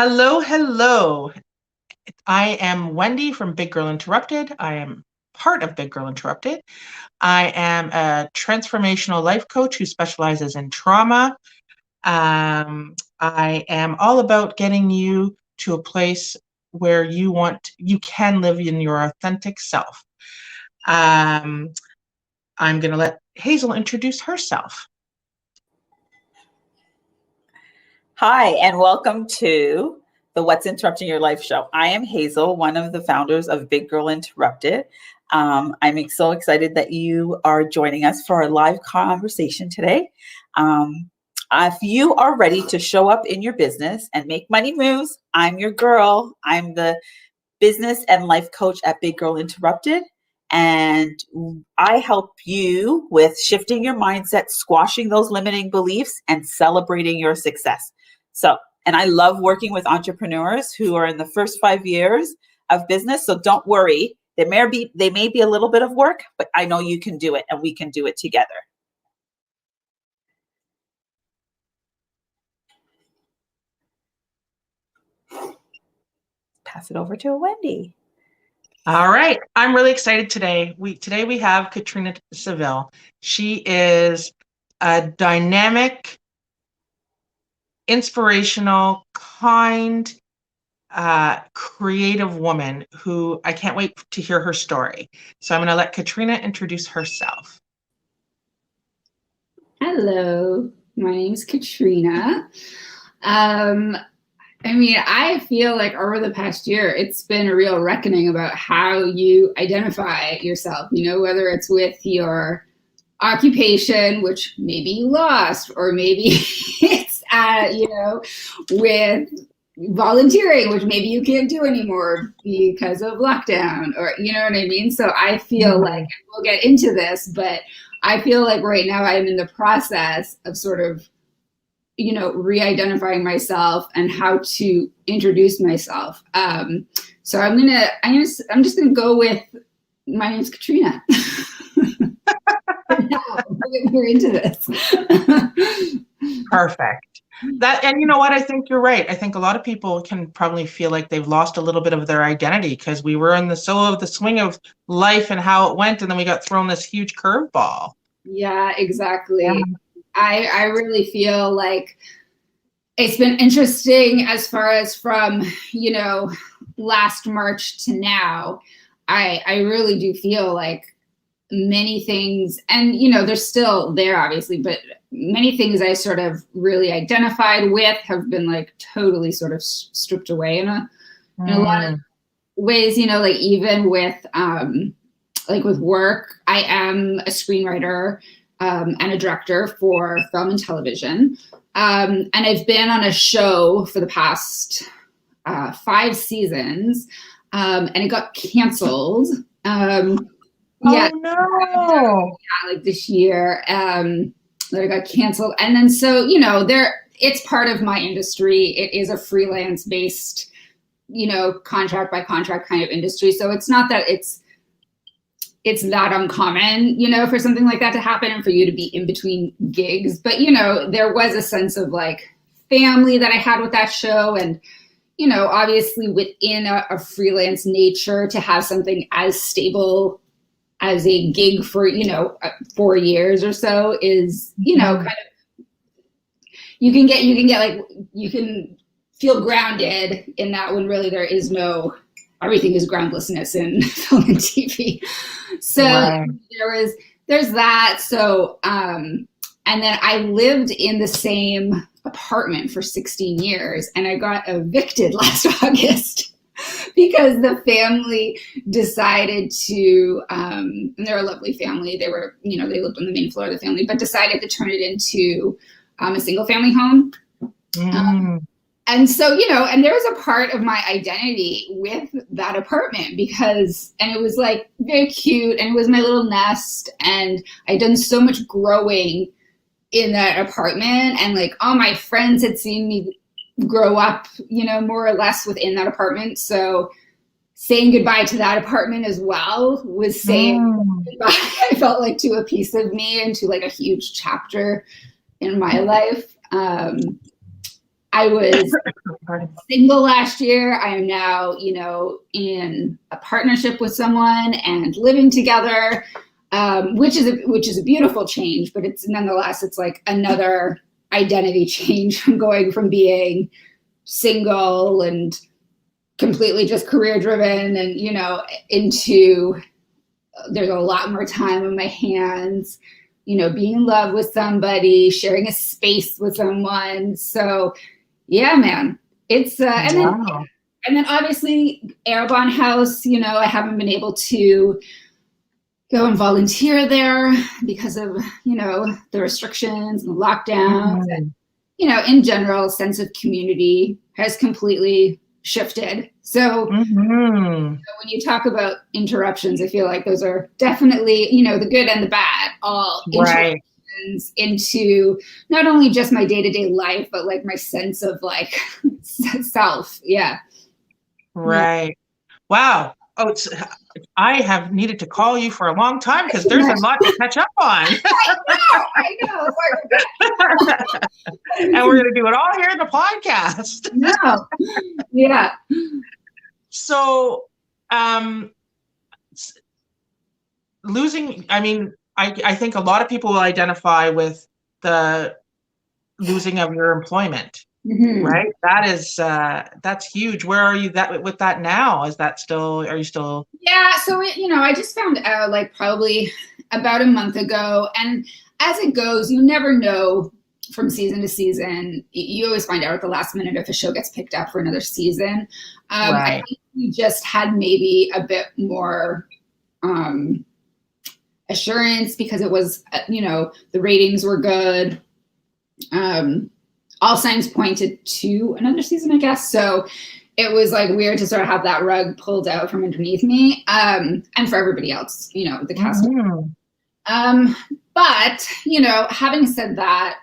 Hello, hello. I am Wendy from Big Girl Interrupted. I am part of Big Girl Interrupted. I am a transformational life coach who specializes in trauma. I am all about getting you to a place where you can live in your authentic self. I'm going to let Hazel introduce herself. Hi, and welcome to the What's Interrupting Your Life show. I am Hazel, one of the founders of Big Girl Interrupted. I'm so excited that you are joining us for our live conversation today. If you are ready to show up in your business and make money moves, I'm your girl. I'm the business and life coach at Big Girl Interrupted. And I help you with shifting your mindset, squashing those limiting beliefs, and celebrating your success. And I love working with entrepreneurs who are in the first 5 years of business. So don't worry, they may be a little bit of work, but I know you can do it and we can do it together. Pass it over to Wendy. All right. I'm really excited today. Today we have Katrina Savelle. She is a dynamic, inspirational, kind, creative woman who I can't wait to hear her story. So I'm going to let Katrina introduce herself. Hello, my name is Katrina. I feel like over the past year, it's been a real reckoning about how you identify yourself, whether it's with your occupation, which maybe you lost, or maybe it's, with volunteering, which maybe you can't do anymore because of lockdown, or, you know what I mean? So I feel like we'll get into this, but I feel like right now I'm in the process of sort of, re-identifying myself and how to introduce myself. So I'm just gonna go with, my name's Katrina. We're into this. Perfect. And you know what? I think you're right. I think a lot of people can probably feel like they've lost a little bit of their identity because we were in the swing of life and how it went, and then we got thrown this huge curveball. Yeah, exactly. Yeah. I really feel like it's been interesting as far as from, last March to now. I really do feel like many things, and, they're still there, obviously, but many things I sort of really identified with have been like totally sort of stripped away in a lot of ways, like even with, with work. I am a screenwriter and a director for film and television. And I've been on a show for the past 5 seasons, and it got canceled. No! Like this year, that it got canceled. And then so, it's part of my industry. It is a freelance based, contract by contract kind of industry. So it's not that it's that uncommon, for something like that to happen and for you to be in between gigs. But, there was a sense of like family that I had with that show. And, obviously within a freelance nature, to have something as stable as a gig for, 4 years or so is, kind of, you can feel grounded in that when really there is everything is groundlessness in film and TV. So there's that. So, and then I lived in the same apartment for 16 years, and I got evicted last August because the family decided to, and they're a lovely family. They were, they lived on the main floor of the family, but decided to turn it into a single family home. And so, and there was a part of my identity with that apartment and it was like very cute, and it was my little nest, and I'd done so much growing in that apartment, and like all my friends had seen me grow up, more or less within that apartment. So saying goodbye to that apartment as well was saying goodbye, I felt like, to a piece of me and to like a huge chapter in my life. I was single last year. I am now, in a partnership with someone and living together, which is a beautiful change, but it's nonetheless, it's like another identity change from going from being single and completely just career driven and, into there's a lot more time on my hands, being in love with somebody, sharing a space with someone. So yeah, man, it's, and then obviously Arrowbahn House, I haven't been able to go and volunteer there because of, the restrictions and the lockdowns. And, in general, sense of community has completely shifted. So, when you talk about interruptions, I feel like those are definitely, the good and the bad, all interruptions into not only just my day-to-day life, but like my sense of like self. Yeah. Right. Wow. Oh, I have needed to call you for a long time because there's a lot to catch up on. I know. And we're going to do it all here in the podcast. No. Yeah. So, losing, I think a lot of people will identify with the losing of your employment. Right. That's huge. Where are you with that now? Are you still? Yeah. So, I just found out like probably about a month ago, and as it goes, you never know from season to season. You always find out at the last minute if a show gets picked up for another season. I think we just had maybe a bit more, assurance because it was, the ratings were good. All signs pointed to another season, I guess. So it was like weird to sort of have that rug pulled out from underneath me, and for everybody else, the cast. But, having said that,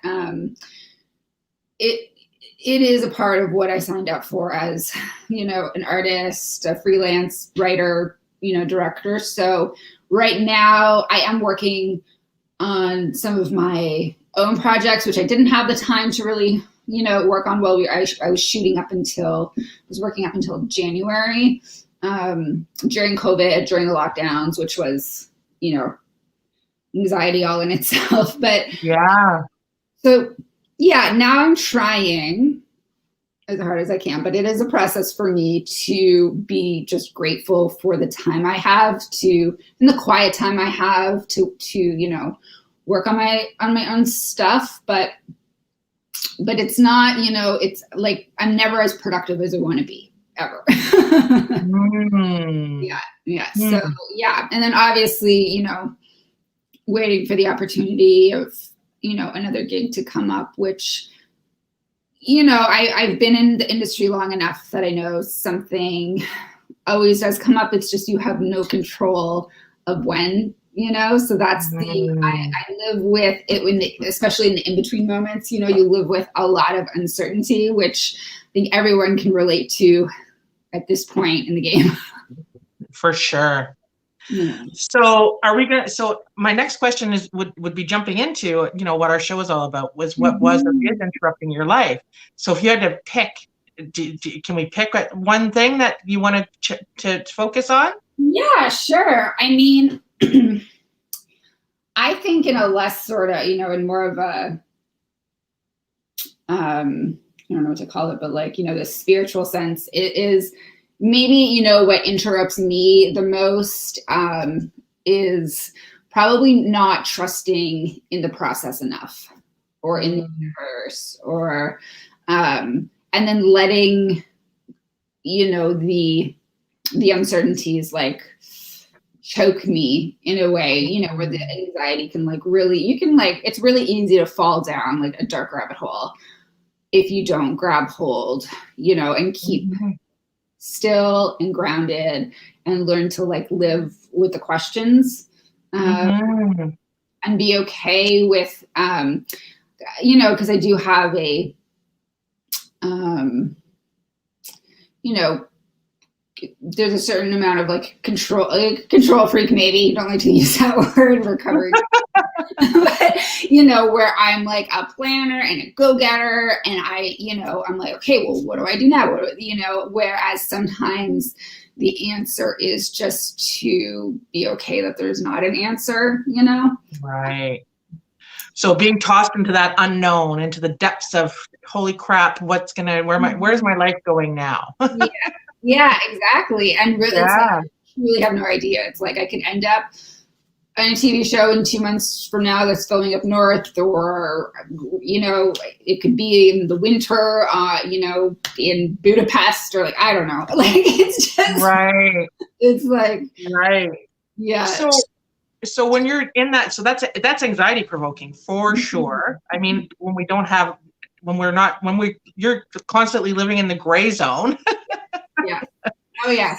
it is a part of what I signed up for as, an artist, a freelance writer, director. So right now I am working on some of my own projects, which I didn't have the time to really, work on while I was working up until January, during COVID, during the lockdowns, which was, anxiety all in itself. But yeah. So yeah, now I'm trying as hard as I can, but it is a process for me to be just grateful for the time I have and the quiet time I have to work on my own stuff, but it's not, it's like I'm never as productive as I want to be ever. Yeah. So yeah, and then obviously, waiting for the opportunity of another gig to come up, which I've been in the industry long enough that I know something always does come up. It's just you have no control of when. So that's I live with it especially in the in-between moments, you live with a lot of uncertainty, which I think everyone can relate to at this point in the game. For sure. So so my next question would be jumping into, what our show is all about was what was or is interrupting your life. So if you had to pick, can we pick one thing that you want to focus on? Yeah, sure. I think in a less sort of, in more of a, I don't know what to call it, but like, the spiritual sense, it is maybe, what interrupts me the most is probably not trusting in the process enough or in the universe or, and then letting, the uncertainties like choke me in a way, where the anxiety can like really, it's really easy to fall down like a dark rabbit hole if you don't grab hold, and keep still and grounded and learn to like live with the questions, and be okay with, because I do have a, there's a certain amount of like control freak, maybe you don't like to use that word, recovery. but, you know, where I'm like a planner and a go-getter, and I'm like, okay, well, what do I do now? Whereas sometimes the answer is just to be okay that there's not an answer, you know? Right. So being tossed into that unknown, into the depths of holy crap, where's my life going now? Yeah, exactly. And really, it's Yeah. like, I really have no idea. It's like I can end up on a TV show in 2 months from now that's filming up north, or, you know, it could be in the winter, you know, in Budapest, or like, I don't know. Like, it's just, Right. it's like, Right. yeah. So when you're in that, so that's anxiety provoking for sure. I mean, you're constantly living in the gray zone. Yeah. Oh yeah.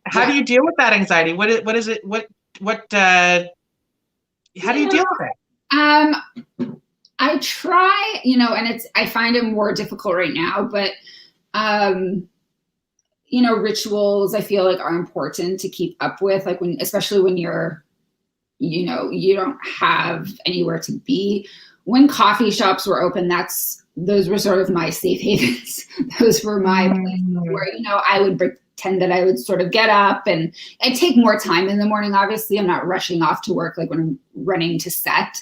How do you deal with that anxiety? What is it? How do you deal with it? I try, you know, and I find it more difficult right now, but, you know, rituals I feel like are important to keep up with, like especially when you're, you know, you don't have anywhere to be. When coffee shops were open, those were sort of my safe havens. Those were my places where, you know, I would pretend that I would sort of get up, and I'd take more time in the morning. Obviously, I'm not rushing off to work like when I'm running to set.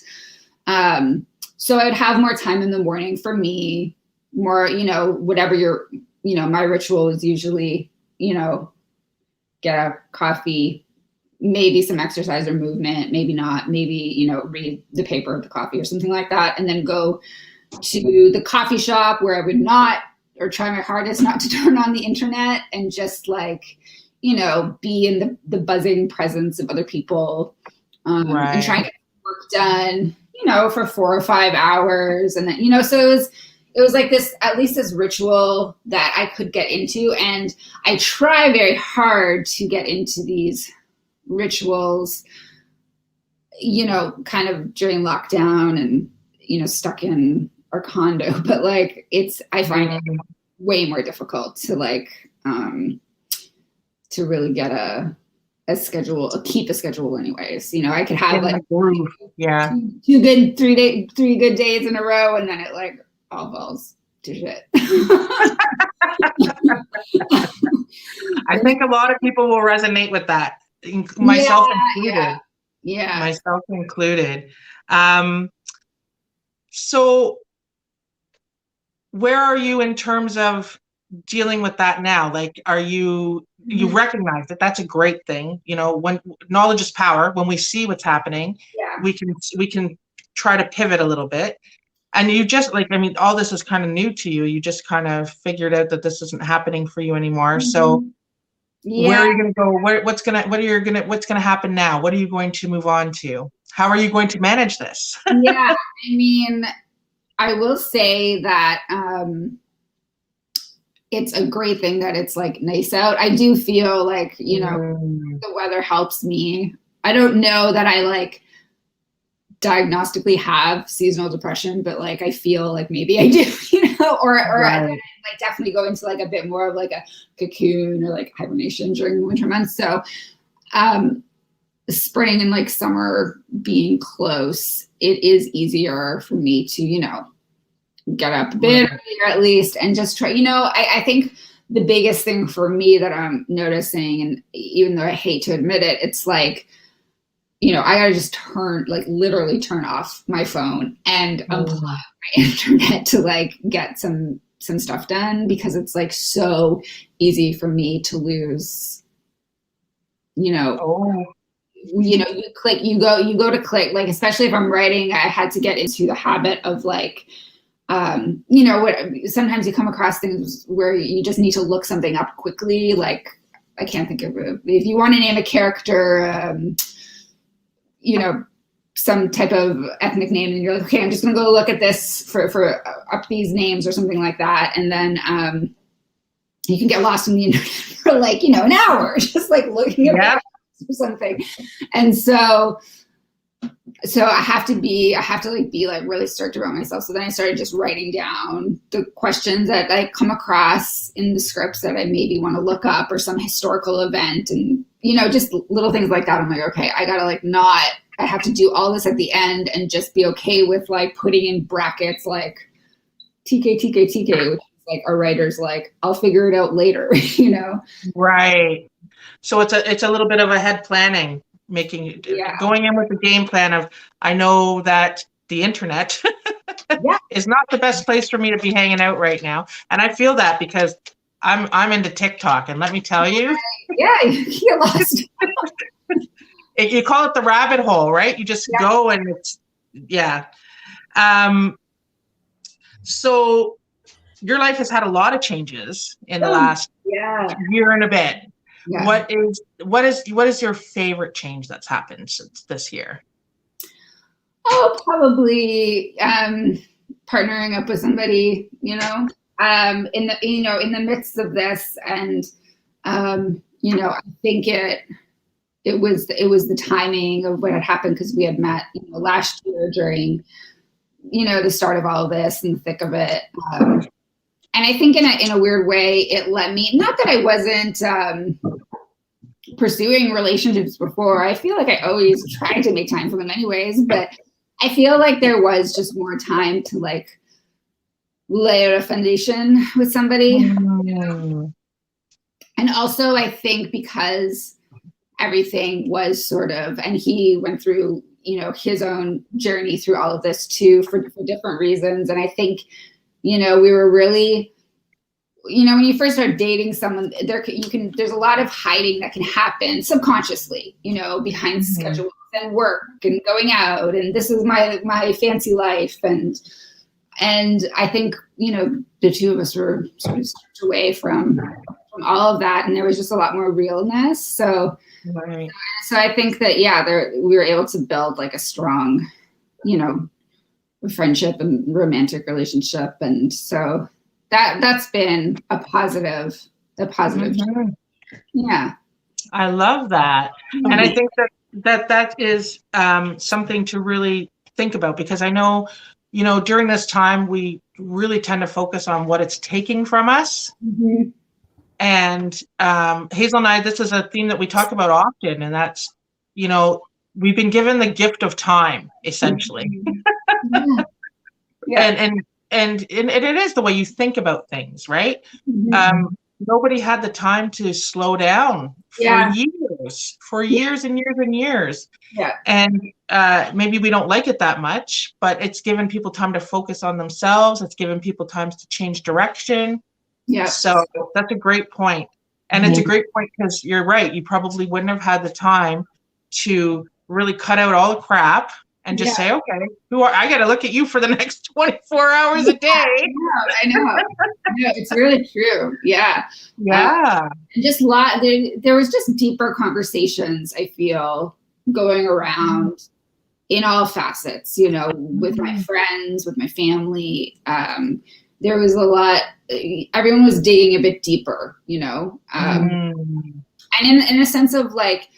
So I'd have more time in the morning for me, more, you know, whatever my ritual is usually, you know, get a coffee, maybe some exercise or movement, maybe not, maybe, you know, read the paper of the coffee or something like that, and then go to the coffee shop where I would not, or try my hardest not to turn on the internet, and just like, you know, be in the buzzing presence of other people, and try and get work done, you know, for 4 or 5 hours. And then, you know, so it was like this, at least this ritual that I could get into. And I try very hard to get into these rituals, you know, kind of during lockdown and, you know, stuck in our condo, but like I find it way more difficult to like, to really get a schedule, keep a schedule anyways. You know, I could have like two good 3 good days in a row, and then it like all falls to shit. I think a lot of people will resonate with that, myself included. Yeah. Myself included. So where are you in terms of dealing with that now? Like, are you recognize that that's a great thing? You know, when knowledge is power, when we see what's happening, we can try to pivot a little bit. And you just like, I mean, all this is kind of new to you. You just kind of figured out that this isn't happening for you anymore. So where are you going to go? What's going to happen now? What are you going to move on to? How are you going to manage this? Yeah. I mean, I will say that, it's a great thing that it's like nice out. I do feel like, you know, the weather helps me. I don't know that I like diagnostically have seasonal depression, but like I feel like maybe I do, you know, or I like definitely go into like a bit more of like a cocoon or like hibernation during the winter months. So spring and like summer being close, it is easier for me to, you know, get up a bit earlier at least, and just try, you know, I think the biggest thing for me that I'm noticing, and even though I hate to admit it, it's like, you know, I gotta just literally turn off my phone and unplug my internet to like get some stuff done, because it's like so easy for me to lose, you know, you go to click, like, especially if I'm writing, I had to get into the habit of like, you know, sometimes you come across things where you just need to look something up quickly. Like, I can't think of it. If you want to name a character, you know, some type of ethnic name, and you're like, okay, I'm just going to go look at this for up these names or something like that. And then you can get lost in the internet for like, you know, an hour, just like looking at or something. And so I have to be like really strict around myself. So then I started just writing down the questions that I come across in the scripts that I maybe want to look up, or some historical event, and, you know, just little things like that. I'm like, okay, I gotta like not I have to do all this at the end and just be okay with like putting in brackets like TK, TK, TK, which is like our writers like, I'll figure it out later, you know? Right. So it's a little bit of a head planning, going in with the game plan of, I know that the internet is not the best place for me to be hanging out right now. And I feel that because I'm into TikTok, and let me tell you. Yeah, you get lost. You call it the rabbit hole, right? You just go and it's, so your life has had a lot of changes in the last year and a bit. Yeah. What is your favorite change that's happened since this year? Oh, probably partnering up with somebody, you know, in the midst of this, and you know, I think it was the timing of what had happened, because we had met, you know, last year during, you know, the start of all of this and the thick of it. And I think in a weird way, it let me, not that I wasn't pursuing relationships before. I feel like I always tried to make time for them anyways, but I feel like there was just more time to like lay out a foundation with somebody. Mm. And also I think because everything was sort of, and he went through, you know, his own journey through all of this too, for different reasons. And I think, you know, we were really, you know, when you first start dating someone, there's a lot of hiding that can happen subconsciously, you know, behind schedules and work and going out, and this is my fancy life, and I think, you know, the two of us were sort of stripped away from all of that, and there was just a lot more realness. So I think that we were able to build like a strong, you know, friendship and romantic relationship, and so that's been a positive. Yeah, I love that. And I think that is something to really think about, because I know, you know, during this time we really tend to focus on what it's taking from us. And Hazel and I, this is a theme that we talk about often, and that's, you know, we've been given the gift of time, essentially. And it is the way you think about things, right? Nobody had the time to slow down for years and years and years. And maybe we don't like it that much, but it's given people time to focus on themselves. It's given people time to change direction. So that's a great point. And it's a great point because you're right. You probably wouldn't have had the time to really cut out all the crap and just say, okay, I got to look at you for the next 24 hours a day. I know. It's really true. Yeah. And just there was just deeper conversations, I feel, going around in all facets, you know, with my friends, with my family. There was a lot, everyone was digging a bit deeper, you know, and in a sense of like,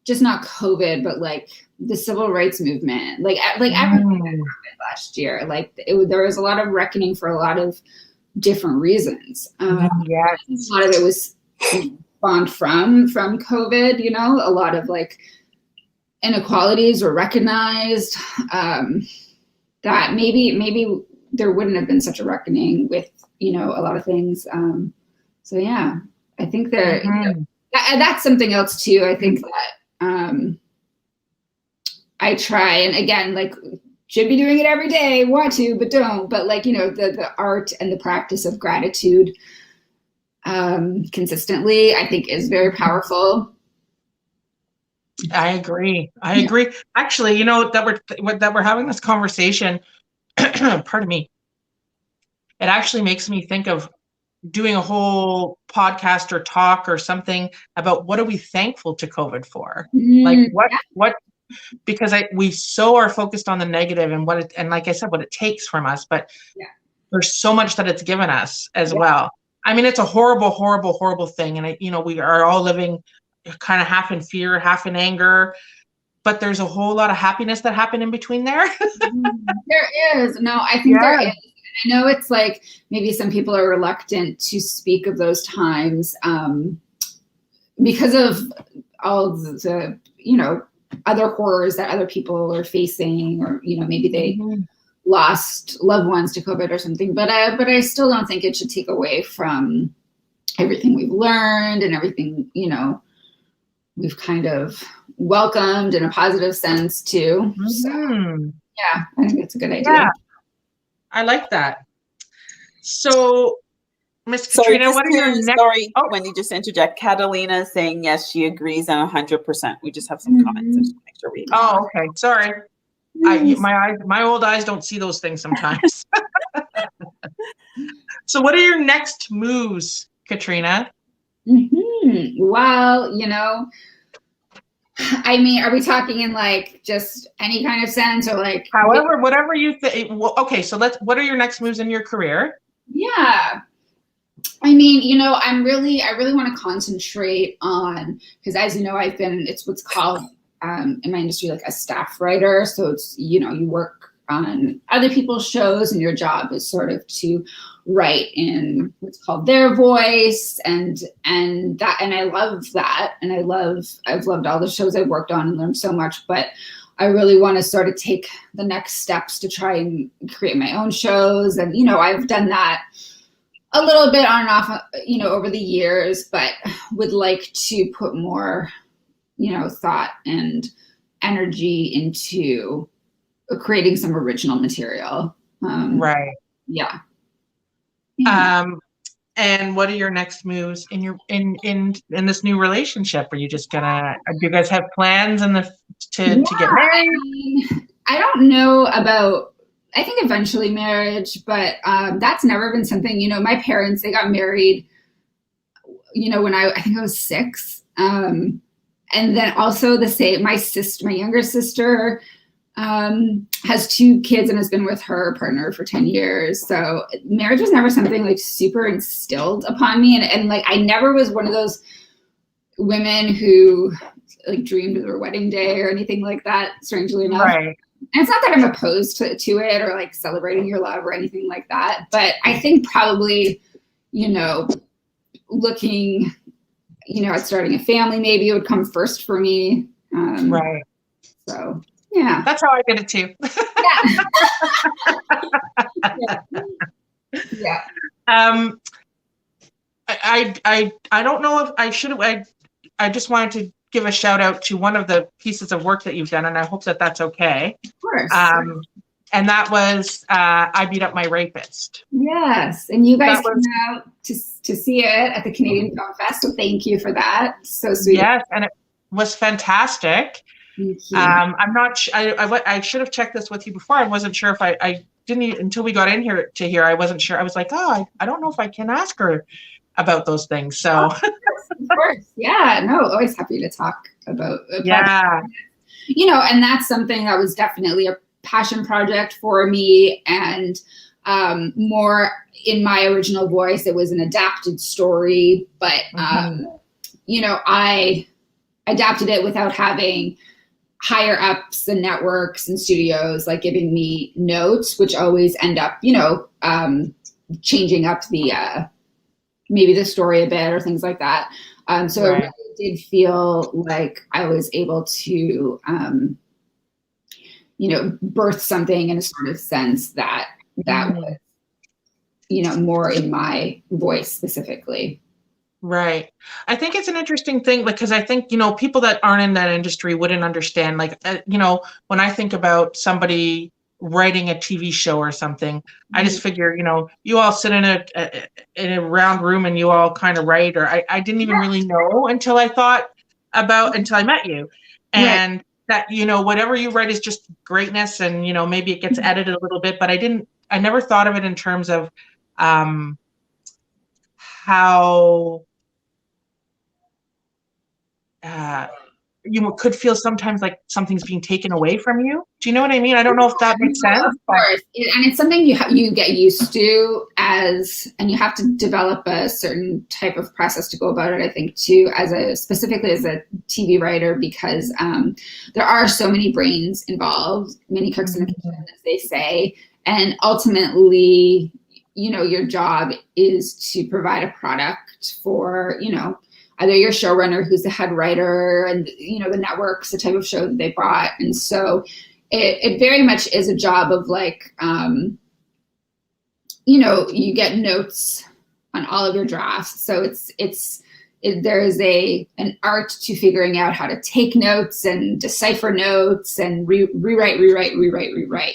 just not COVID, but like the civil rights movement, like everything that happened last year, like there was a lot of reckoning for a lot of different reasons. A lot of it was spawned from COVID, you know, a lot of like inequalities were recognized, that maybe there wouldn't have been such a reckoning with, you know, a lot of things. So yeah, I think that, you know, that's something else too. I think that, I try, and again, like, should be doing it every day, want to, but don't. But like, you know, the art and the practice of gratitude consistently, I think, is very powerful. I agree. Actually, you know, that we're having this conversation, pardon me, it actually makes me think of doing a whole podcast or talk or something about what are we thankful to COVID for? Like what, because we so are focused on the negative and and like I said, what it takes from us, but there's so much that it's given us as well. I mean, it's a horrible, horrible, horrible thing. And you know, we are all living kind of half in fear, half in anger, but there's a whole lot of happiness that happened in between there. There is. No, I think there is. I know it's like maybe some people are reluctant to speak of those times because of all the, you know, other horrors that other people are facing, or, you know, maybe they lost loved ones to COVID or something. But I still don't think it should take away from everything we've learned and everything, you know, we've kind of welcomed in a positive sense too. So, yeah, I think that's a good idea. Yeah, I like that. So, Miss Katrina, what are your next? Sorry, when you just interject, Catalina saying yes, she agrees on 100%. We just have some comments. I just want to make sure we. Oh, okay. Sorry, my old eyes don't see those things sometimes. So, what are your next moves, Katrina? Well, you know, I mean, are we talking in like just any kind of sense, or like however, whatever you think? Well, okay, so what are your next moves in your career? Yeah. I mean, you know, I really want to concentrate on, because as you know, it's what's called in my industry like a staff writer. So it's, you know, you work on other people's shows and your job is sort of to write in what's called their voice, and I love that, and I've loved all the shows I've worked on and learned so much, but I really want to sort of take the next steps to try and create my own shows. And, you know, I've done that a little bit on and off, you know, over the years, but would like to put more, you know, thought and energy into creating some original material. Right. Yeah. And what are your next moves in your in this new relationship? Are you just gonna? Do you guys have plans to get married? I don't know about. I think eventually marriage, but that's never been something. You know, my parents, they got married, you know, when I think I was 6, and then also my younger sister has 2 kids and has been with her partner for 10 years. So marriage was never something like super instilled upon me. And like, I never was one of those women who like dreamed of their wedding day or anything like that, strangely enough. Right. And it's not that I'm opposed to it or like celebrating your love or anything like that. But I think probably, you know, looking, you know, at starting a family, maybe it would come first for me. Right. So yeah, that's how I did it too. Yeah. I don't know if I should have. I just wanted to give a shout out to one of the pieces of work that you've done, and I hope that that's okay. Of course. And that was I Beat Up My Rapist. Yes, and you guys came out to see it at the Canadian Film Fest, so thank you for that. So sweet. Yes, and it was fantastic. I'm not. I should have checked this with you before. I wasn't sure if I didn't until we got in here to here. I wasn't sure. I was like, oh, I don't know if I can ask her about those things. So, of course, yeah, no, always happy to talk about. Yeah, you know, and that's something that was definitely a passion project for me, and more in my original voice. It was an adapted story, but you know, I adapted it without having higher ups and networks and studios like giving me notes, which always end up, you know, changing up the maybe the story a bit or things like that. So right. It really did feel like I was able to, you know, birth something in a sort of sense that was, you know, more in my voice specifically. Right. I think it's an interesting thing because I think, you know, people that aren't in that industry wouldn't understand. Like, you know, when I think about somebody writing a TV show or something, I just figure, you know, you all sit in a round room and you all kind of write, or I didn't even really know until I met you. And that, you know, whatever you write is just greatness, and, you know, maybe it gets edited a little bit, but I never thought of it in terms of how you could feel sometimes like something's being taken away from you. Do you know what I mean? I don't know if that makes sense. Of course, and it's something you get used to and you have to develop a certain type of process to go about it. I think too, specifically as a TV writer, because there are so many brains involved, many cooks in the kitchen, as they say, and ultimately, you know, your job is to provide a product for, you know, either your showrunner who's the head writer and, you know, the network's the type of show that they brought. And so it very much is a job of like, you know, you get notes on all of your drafts. So there is an art to figuring out how to take notes and decipher notes and rewrite,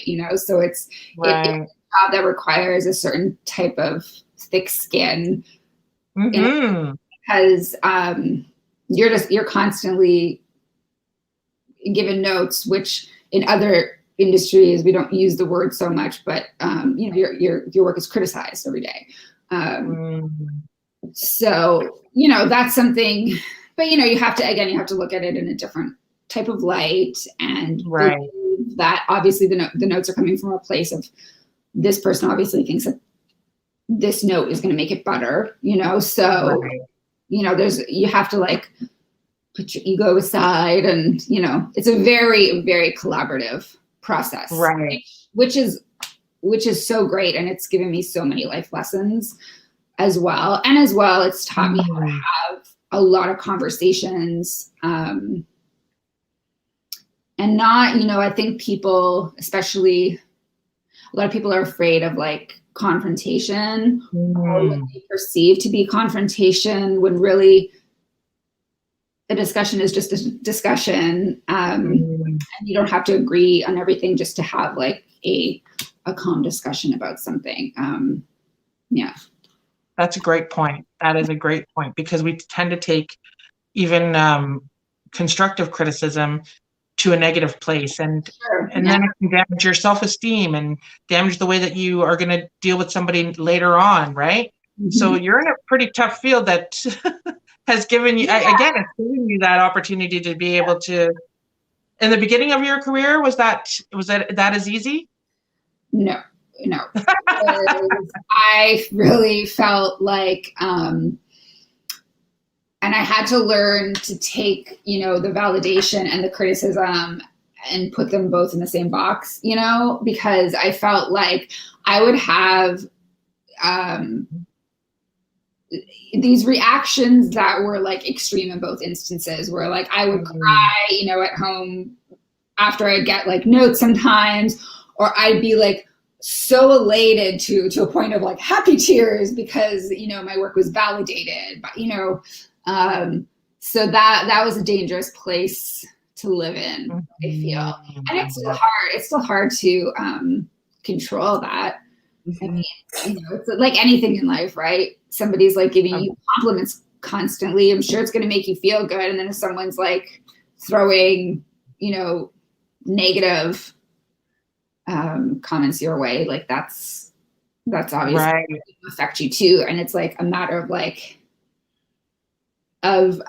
you know? So it's a job that requires a certain type of thick skin because you're constantly given notes, which in other industries, we don't use the word so much, but you know, your work is criticized every day. So, you know, that's something, but, you know, you have to look at it in a different type of light and believe that obviously the notes are coming from a place of this person obviously thinks that this note is going to make it better, you know? So, you know, you have to like put your ego aside and, you know, it's a very, very collaborative process, which is so great. And it's given me so many life lessons as well. And as well, it's taught me how to have a lot of conversations, and not, you know, I think people, especially a lot of people are afraid of like confrontation or what they perceive to be confrontation when really a discussion is just a discussion. And you don't have to agree on everything just to have like a calm discussion about something. Yeah. That's a great point. That is a great point because we tend to take even constructive criticism to a negative place and then it can damage your self-esteem and damage the way that you are going to deal with somebody later on, right? So you're in a pretty tough field that has given you, again, it's giving you that opportunity to be able to, in the beginning of your career, was that as easy? No. I really felt like, and I had to learn to take, you know, the validation and the criticism and put them both in the same box, you know, because I felt like I would have these reactions that were like extreme in both instances, where like I would cry, you know, at home after I get like notes sometimes, or I'd be like so elated to a point of like happy tears because, you know, my work was validated, but, you know, so that was a dangerous place to live in, I feel. And it's still hard to control that. I mean, you know, it's like anything in life, right? Somebody's like giving you compliments constantly. I'm sure it's going to make you feel good. And then if someone's like throwing, you know, negative comments your way, like that's obviously going to affect you too. And it's like a matter of like, of,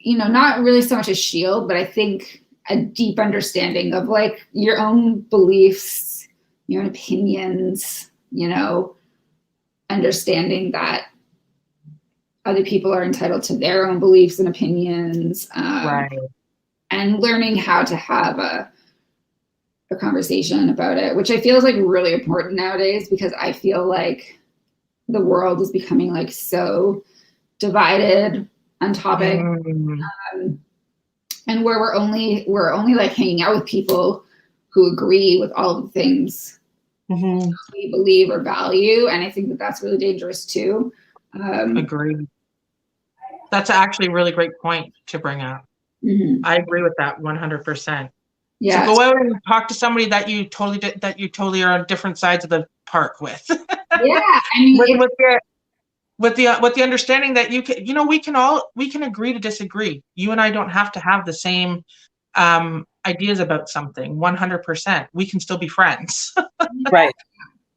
you know, not really so much a shield, but I think a deep understanding of like your own beliefs, your own opinions, you know, understanding that other people are entitled to their own beliefs and opinions, and learning how to have a conversation about it, which I feel is like really important nowadays because I feel like the world is becoming like so divided on topic, and where we're only like hanging out with people who agree with all the things we believe or value, and I think that that's really dangerous too. Agreed. That's actually a really great point to bring up. I agree with that 100%. Yeah. So go out and talk to somebody that you totally are on different sides of the park with. Yeah, I mean, with the understanding that you can, you know, we can agree to disagree. You and I don't have to have the same ideas about something 100%. We can still be friends. Right.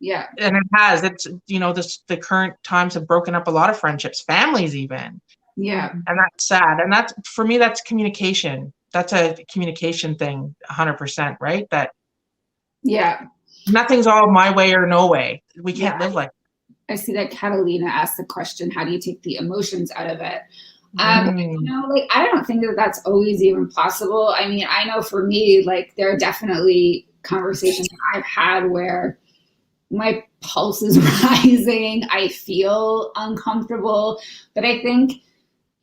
Yeah. And it's, you know, the current times have broken up a lot of friendships, families even. Yeah. And that's sad. And that's, for me, that's communication. That's a communication thing, 100%, right? That nothing's all my way or no way. We can't live like that. I see that Catalina asked the question, how do you take the emotions out of it? You know, like, I don't think that that's always even possible. I mean, I know for me, like, there are definitely conversations I've had where my pulse is rising. I feel uncomfortable, but I think,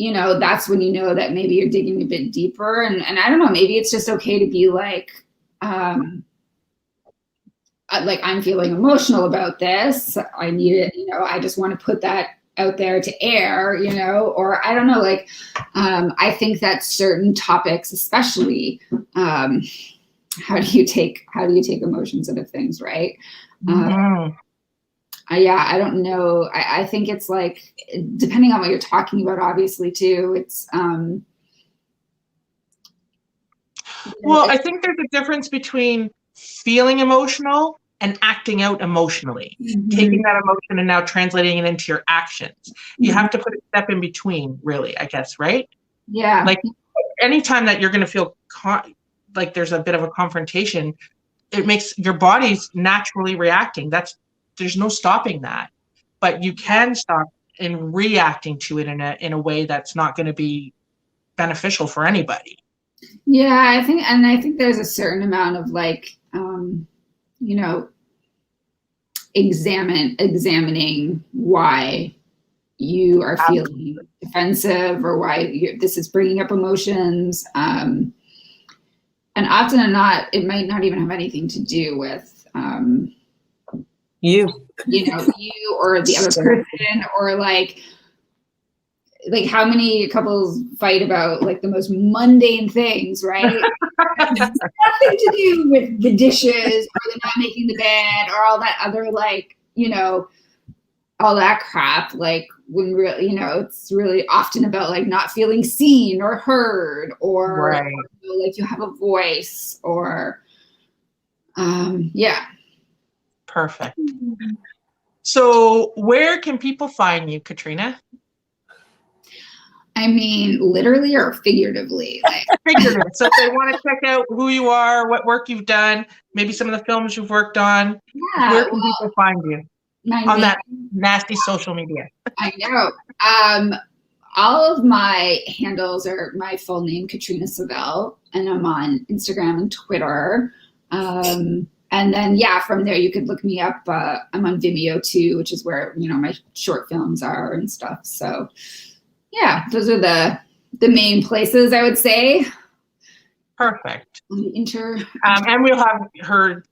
you know, that's when you know that maybe you're digging a bit deeper. And I don't know, maybe it's just okay to be like I'm feeling emotional about this. I need it, you know, I just want to put that out there to air, you know, or I don't know, like, I think that certain topics, especially, how do you take emotions out of things, right? Yeah, I don't know. I think it's like, depending on what you're talking about, obviously, too, it's, well, I think there's a difference between feeling emotional and acting out emotionally, taking that emotion and now translating it into your actions. You have to put a step in between, really, I guess, right? Yeah. Like anytime that you're going to feel like there's a bit of a confrontation, it makes your body's naturally reacting. There's no stopping that, but you can stop in reacting to it in a way that's not going to be beneficial for anybody. Yeah, I think there's a certain amount of like, you know, examining why you are feeling defensive or why this is bringing up emotions. And often or not, it might not even have anything to do with you know, you or the other person, or like how many couples fight about like the most mundane things, right? Nothing to do with the dishes or the not making the bed or all that other, like, you know, all that crap. Like when really, you know, it's really often about like not feeling seen or heard, or, right. or you know, like you have a voice, or yeah. Perfect. So where can people find you, Katrina? I mean, literally or figuratively? Like figuratively. So if they want to check out who you are, what work you've done, maybe some of the films you've worked on, where can people find you on that nasty social media? I know. All of my handles are my full name, Katrina Savelle, and I'm on Instagram and Twitter. And then, yeah, from there you could look me up. I'm on Vimeo too, which is where, you know, my short films are and stuff. So yeah, those are the main places, I would say. Perfect. And we'll have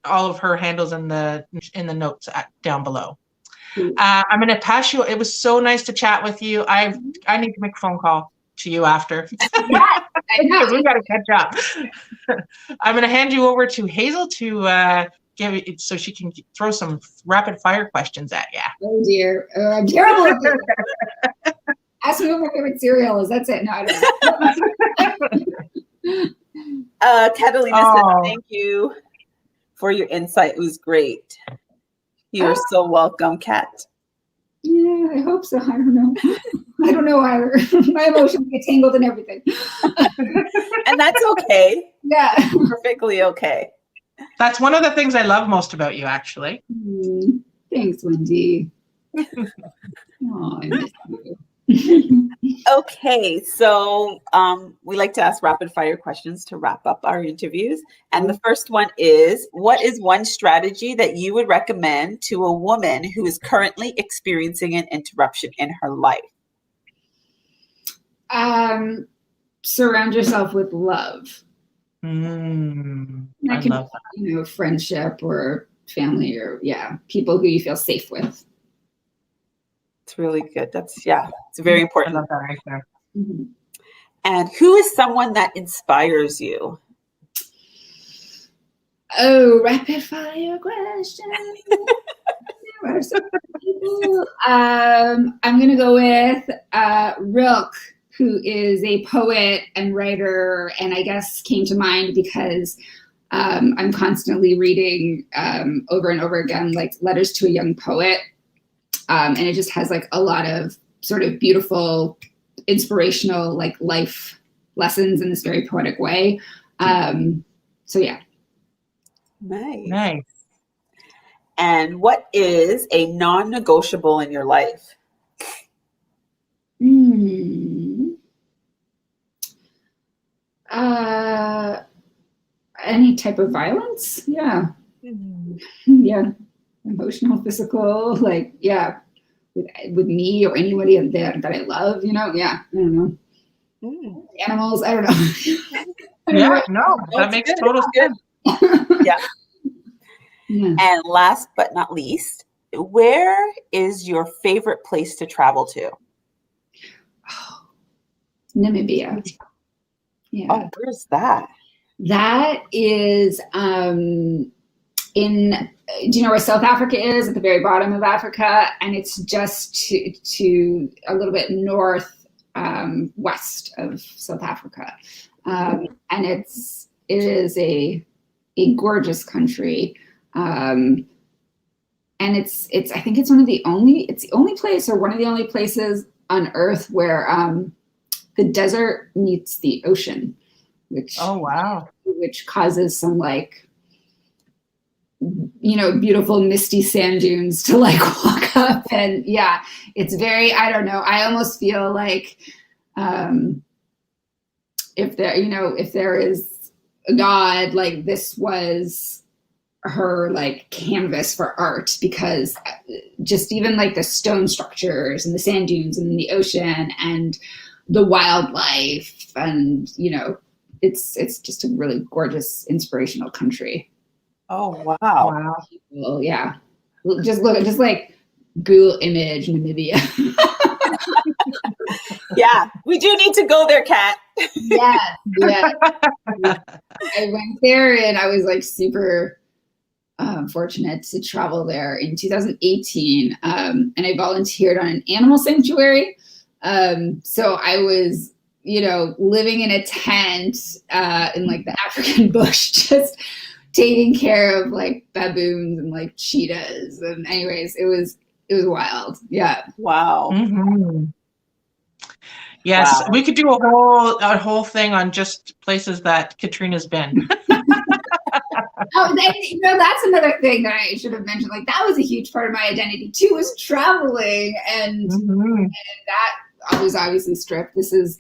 all of her handles in the notes down below. I'm going to pass you. It was so nice to chat with you. I need to make a phone call to you after. Yeah, I know. Because we got to catch up. I'm going to hand you over to Hazel to give it so she can throw some rapid fire questions at you. Oh dear, I'm terrible at this. Ask me what my favorite cereal is. That's it. No, I don't know. Catalina said thank you for your insight. It was great. You're so welcome, Kat. Yeah, I hope so. I don't know. I don't know either. My emotions get tangled in everything. And that's okay. Yeah. Perfectly okay. That's one of the things I love most about you, actually. Thanks, Wendy. Oh, I miss you. Okay, so we like to ask rapid fire questions to wrap up our interviews. And the first one is, what is one strategy that you would recommend to a woman who is currently experiencing an interruption in her life? Surround yourself with love. I That can love that. You know, friendship or family, or people who you feel safe with. It's really good. It's very important. I love that answer. Mm-hmm. And who is someone that inspires you? Oh, rapid fire questions. There are some people. I'm gonna go with Rilke, who is a poet and writer, and I guess came to mind because I'm constantly reading over and over again, like Letters to a Young Poet. And it just has like a lot of sort of beautiful, inspirational, like life lessons in this very poetic way. So yeah. Nice. And what is a non-negotiable in your life? Any type of violence? Yeah. Yeah. Emotional, physical, like, yeah. with me or anybody that I love, you know? Yeah, I don't know. Animals, I don't know. Yeah, no, that makes total sense. Yeah. Yeah. And last but not least, where is your favorite place to travel to? Namibia. Yeah. Oh, where's that? That is do you know where South Africa is? At the very bottom of Africa, and it's just to a little bit north west of South Africa, and it is a gorgeous country, and it's I think it's the only place, or one of the only places on Earth where the desert meets the ocean, which which causes some beautiful misty sand dunes to walk up, and yeah, it's very, I don't know, I almost feel like if there is a God, this was her canvas for art, because just even the stone structures and the sand dunes and the ocean and the wildlife, and it's just a really gorgeous, inspirational country. Oh, wow. Well, yeah. Just Google image Namibia. Yeah, we do need to go there, Kat. Yeah. I went there, and I was super fortunate to travel there in 2018, and I volunteered on an animal sanctuary. So I was, living in a tent in the African bush, just taking care of baboons and cheetahs. And anyways, it was wild. Yeah. Wow. Mm-hmm. Yes, we could do a whole thing on just places that Katrina's been. Oh, that's another thing that I should have mentioned. That was a huge part of my identity too, was traveling, and that was obviously stripped. This is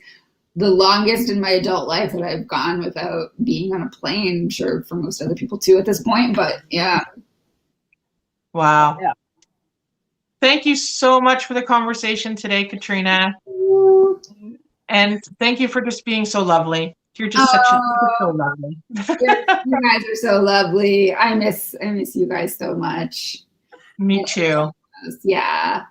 the longest in my adult life that I've gone without being on a plane. I'm sure for most other people too at this point, but yeah. Wow. Yeah. Thank you so much for the conversation today, Katrina. And thank you for just being so lovely. You're just so lovely. You guys are so lovely. I miss you guys so much. Me too. Yeah.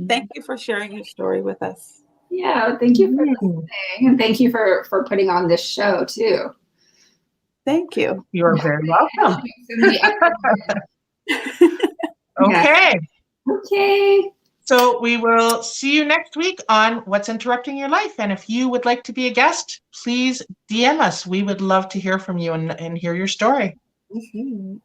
Thank you for sharing your story with us. Yeah, thank you for listening, and thank you for putting on this show too. Thank you. You are very welcome. Okay. Okay. So we will see you next week on What's Interrupting Your Life. And if you would like to be a guest, please DM us. We would love to hear from you and hear your story. Mm-hmm.